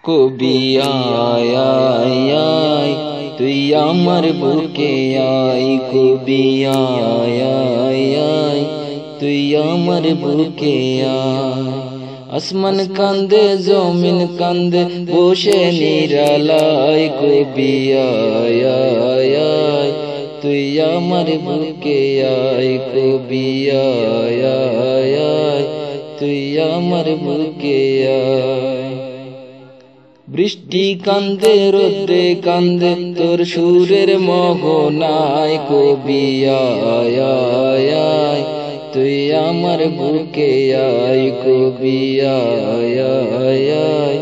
কবি আয় আয় আয় তুই আমার বুকে আয়, কবি আয় আয় আয় তুই আমার বুকে আয়। আসমান কান্দে জমিন কান্দে বসে নিরালায়, কবি আয় আয় আয় তুই আমার বুকে আয়, কবি আয় আয় আয় তুই আমার বুকে আয়। বৃষ্টি কান্দে রোদ্রে কান্দে তোর সুরের মোহনায়, কবি আয় আয় আয় তুই আমার বুকে আয়, কবি আয় আয় আয়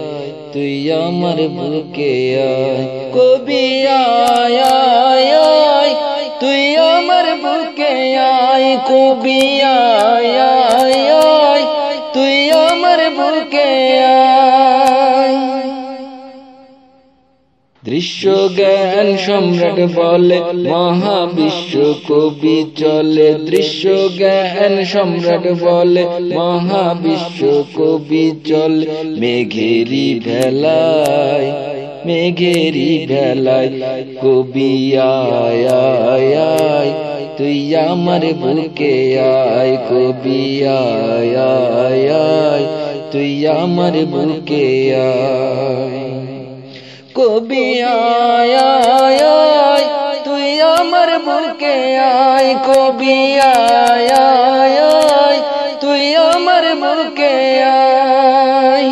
তুই আমার বুকে আয়, কবি আয় আয় আয় তুই আমার বুকে আয়, কবি আয় আয় আয় তুই আমার বুকে আয়। দৃশ্য জ্ঞান সম্রাট বলে মহাবিশ্ব কবি চলে, দৃশ্য জ্ঞান সম্রাট বলে মহাবিশ্ব কবি চলে। মেঘেরি ভেলায় মেঘেরি ভেলায় কবি আয় আয় আয় তুই আমার বুকে আয়, কবি আয় আয় আয় তুই আমার বুকে আয়, কবি আয় আয় আয় তুই আমার বুকে আয়, কবি আয় আয় আয় তুই আমার বুকে আয়।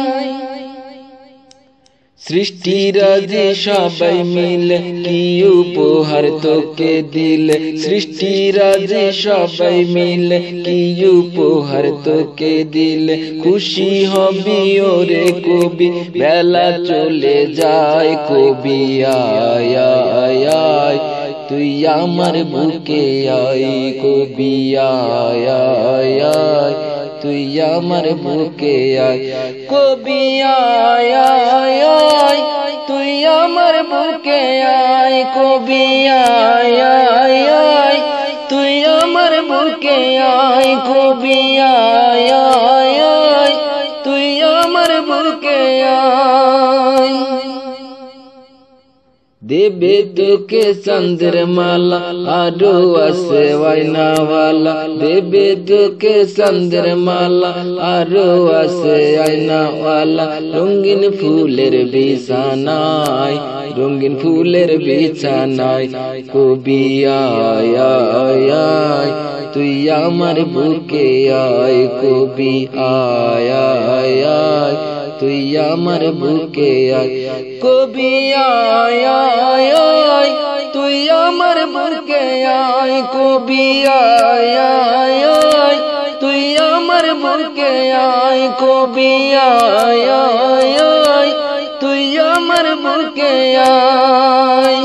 সৃষ্টিরাজি সবাই মিলে কি উপহার তোকে দিলে, সৃষ্টিরাজি সবাই মিলে কি উপহার তোকে দিলে। খুশি হবি ওরে কবি বেলা চলে যায়, কবি আয় আয় আয় তুই আমার বুকে আয়, কবি আয় আয় আয় তুই আমার বুকে আয়, কবি আয় আয় আয় তুই আমার বুকে আয়, কবি আয় আয় আয় তুই আমার বুকে আয়, কবি আয় আয় আয় তুই আমার বুকে আয়। দেবে তোকে চন্দ্র মালা আরো আছে আয়নাওয়ালা, দেবে তোকে চন্দ্র মালা আরো আছে আয়নাওয়ালা। রঙিন ফুলের বিছানায় রঙিন ফুলের বিছানায়, কবি আয় আয় আয় তুই আমার বুকে আয়, কবি আয় আয় আয় তুই আমার বুকে আয়, কবি আয় আয় আয় তুই আমার বুকে আয়, কবি আয় আয় আয় তুই আমার বুকে আয়, কবি আয় আয় আয় তুই আমার বুকে আয়।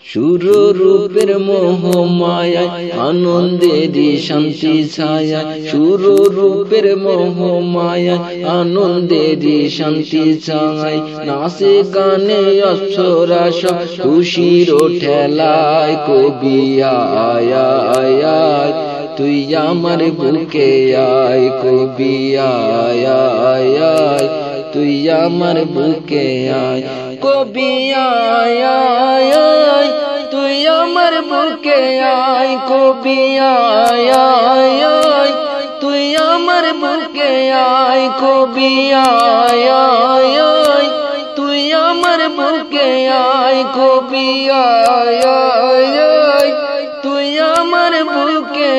সুররূপের মোহ মায়ায় আনন্দেরই শান্তি ছায়া, সুররূপের মোহ মায়ায় আনন্দেরই শান্তি ছায়। নাচে গানে অপ্সরা সব খুশির ঠেলায়, কবি আয় আয় আয় তুই আমার বুকে আয়, কবি আয় আয় আয় তুই আমার বুকে আয়, কবি আয় আয় আয় তুই আমার বুকে আয়, কবি আয় আয় আয় তুই আমার বুকে আয়, কবি আয় আয় আয় তুই আমার বুকে আয়, কবি আয় আয় আয় তুই আমার বুকে